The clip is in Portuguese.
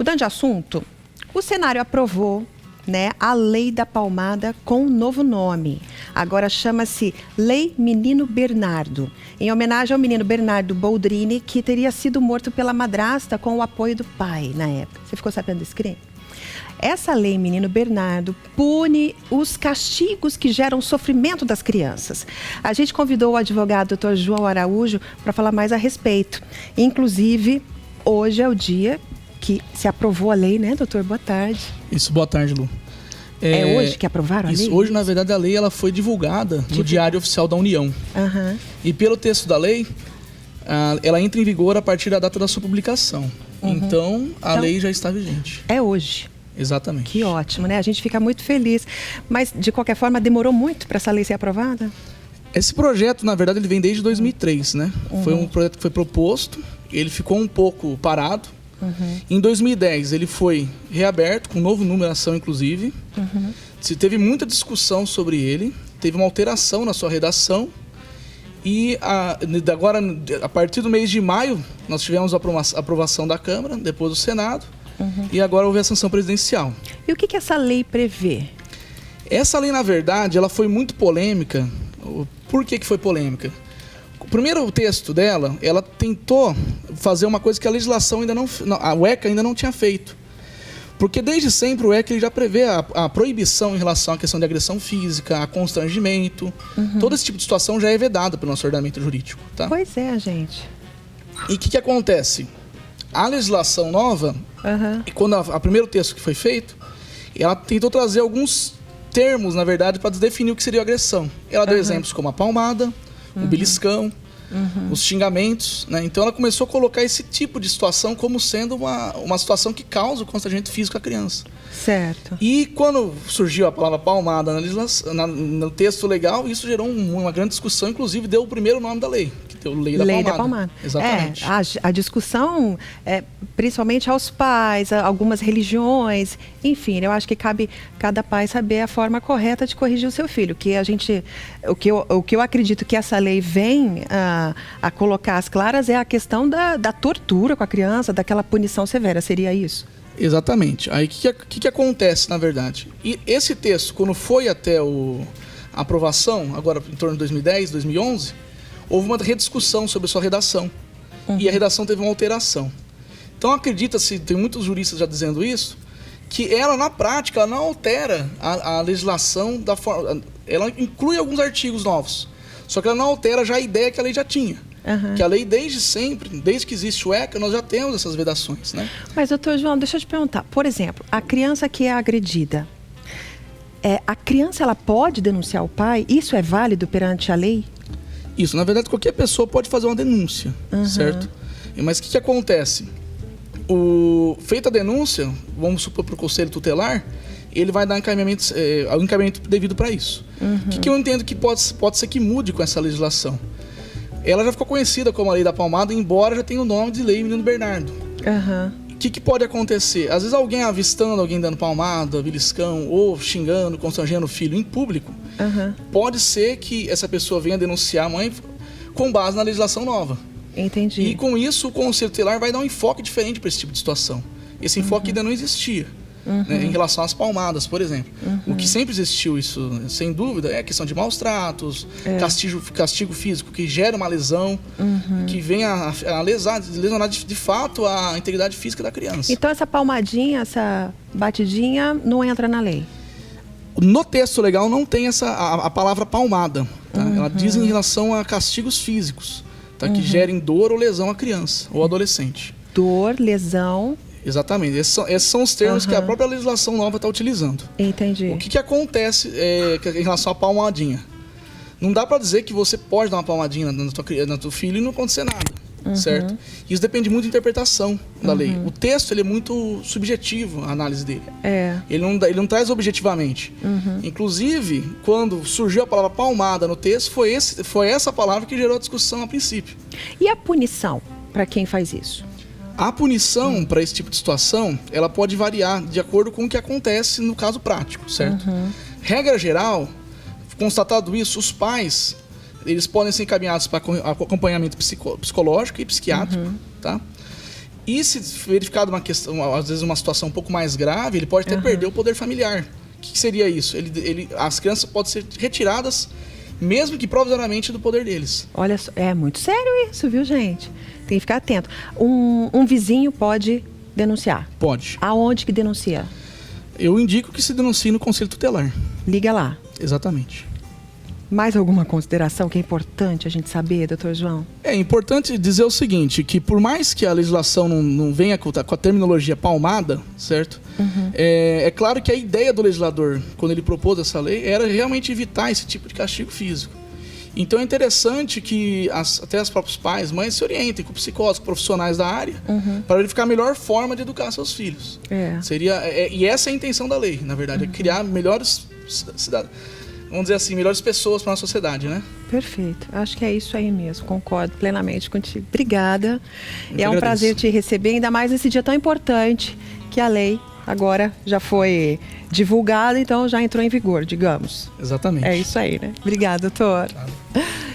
Mudando de assunto, o Senado aprovou, né, a Lei da Palmada com um novo nome. Agora chama-se Lei Menino Bernardo, em homenagem ao menino Bernardo Boldrini, que teria sido morto pela madrasta com o apoio do pai na época. Você ficou sabendo desse crime? Essa lei, menino Bernardo, pune os castigos que geram sofrimento das crianças. A gente convidou o advogado Dr. João Araújo para falar mais a respeito. Inclusive, hoje é o dia que se aprovou a lei, né, doutor? Boa tarde. Isso, boa tarde, Lu. É hoje que aprovaram a lei? Hoje, na verdade, a lei ela foi divulgada no Diário Oficial da União. Uhum. E pelo texto da lei, ela entra em vigor a partir da data da sua publicação. Então, a lei já está vigente. É hoje. Exatamente. Que ótimo, né? A gente fica muito feliz. Mas, de qualquer forma, demorou muito para essa lei ser aprovada? Esse projeto, na verdade, ele vem desde 2003, né? Foi um projeto que foi proposto, ele ficou um pouco parado. Em 2010, ele foi reaberto, com nova numeração, inclusive. Se teve muita discussão sobre ele, teve uma alteração na sua redação. E agora, a partir do mês de maio, nós tivemos a aprovação da Câmara, depois do Senado. E agora houve a sanção presidencial. E o que essa lei prevê? Essa lei, na verdade, ela foi muito polêmica. Por que foi polêmica? O primeiro texto dela, ela tentou fazer uma coisa que a legislação ainda não... A UECA ainda não tinha feito. Porque desde sempre o ECA ele já prevê a proibição em relação à questão de agressão física, a constrangimento. Todo esse tipo de situação já é vedado pelo nosso ordenamento jurídico. Tá? Pois é, gente. E o que acontece? A legislação nova, e quando o primeiro texto que foi feito, ela tentou trazer alguns termos, na verdade, para definir o que seria agressão. Ela deu exemplos como a palmada, o beliscão, os xingamentos, né? Então ela começou a colocar esse tipo de situação como sendo uma situação que causa o constrangimento físico à criança. Certo. E quando surgiu a palavra palmada no texto legal, isso gerou uma grande discussão, inclusive deu o primeiro nome da lei, que deu Lei da Palmada. Exatamente. A discussão, principalmente aos pais, a algumas religiões, enfim, eu acho que cabe cada pai saber a forma correta de corrigir o seu filho. O que eu acredito que essa lei vem a colocar às claras é a questão da tortura com a criança, daquela punição severa. Seria isso? Exatamente. Aí o que acontece, na verdade? E esse texto, quando foi até a aprovação, agora em torno de 2010, 2011, houve uma rediscussão sobre a sua redação. E a redação teve uma alteração. Então acredita-se, tem muitos juristas já dizendo isso, que ela, na prática, ela não altera a legislação da forma... Ela inclui alguns artigos novos. Só que ela não altera já a ideia que a lei já tinha. Que a lei desde sempre, desde que existe o ECA, nós já temos essas vedações, né? Mas, doutor João, deixa eu te perguntar. Por exemplo, a criança que é agredida, a criança ela pode denunciar o pai? Isso é válido perante a lei? Isso, na verdade, qualquer pessoa pode fazer uma denúncia, certo? Mas o que acontece? Feita a denúncia, vamos supor para o conselho tutelar, ele vai dar o encaminhamento devido para isso. O que eu entendo que pode ser que mude com essa legislação? Ela já ficou conhecida como a Lei da Palmada, embora já tenha o nome de Lei Menino Bernardo. O que pode acontecer? Às vezes alguém avistando alguém dando palmada, beliscão, ou xingando, constrangendo o filho em público, pode ser que essa pessoa venha denunciar a mãe com base na legislação nova. Entendi. E com isso o Conselho Tutelar vai dar um enfoque diferente para esse tipo de situação. Esse enfoque ainda não existia. Né, em relação às palmadas, por exemplo. O que sempre existiu, isso, sem dúvida, é a questão de maus tratos, castigo físico que gera uma lesão, que vem a lesionar de fato a integridade física da criança. Então essa palmadinha, essa batidinha não entra na lei? No texto legal não tem a palavra palmada. Tá? Ela diz em relação a castigos físicos, tá? Que gerem dor ou lesão à criança ou adolescente. Dor, lesão... Exatamente. Esses são os termos que a própria legislação nova está utilizando. Entendi. O que acontece em relação à palmadinha? Não dá para dizer que você pode dar uma palmadinha no teu filho e não acontecer nada, certo? Isso depende muito da interpretação da lei. O texto ele é muito subjetivo, a análise dele. Ele não traz objetivamente. Inclusive, quando surgiu a palavra palmada no texto, foi essa palavra que gerou a discussão a princípio. E a punição para quem faz isso? A punição para esse tipo de situação, ela pode variar de acordo com o que acontece no caso prático, certo? Regra geral, constatado isso, os pais, eles podem ser encaminhados para acompanhamento psicológico e psiquiátrico, tá? E se verificado uma questão, às vezes uma situação um pouco mais grave, ele pode até perder o poder familiar. O que seria isso? As crianças podem ser retiradas, mesmo que provisoriamente, do poder deles. Olha só, é muito sério isso, viu, gente? Tem que ficar atento. Um vizinho pode denunciar? Pode. Aonde que denuncia? Eu indico que se denuncie no Conselho Tutelar. Liga lá. Exatamente. Mais alguma consideração que é importante a gente saber, doutor João? É importante dizer o seguinte, que por mais que a legislação não venha com a terminologia palmada, certo? É claro que a ideia do legislador, quando ele propôs essa lei, era realmente evitar esse tipo de castigo físico. Então é interessante que até os próprios pais, mães, se orientem com psicólogos, profissionais da área, para verificar a melhor forma de educar seus filhos. E essa é a intenção da lei, na verdade, é criar melhores cidadãos. Vamos dizer assim, melhores pessoas para a sociedade, né? Perfeito. Acho que é isso aí mesmo. Concordo plenamente contigo. Obrigada. Eu é um prazer te receber, ainda mais nesse dia tão importante que a lei agora já foi divulgada, então já entrou em vigor, digamos. Exatamente. É isso aí, né? Obrigada, doutor. Claro.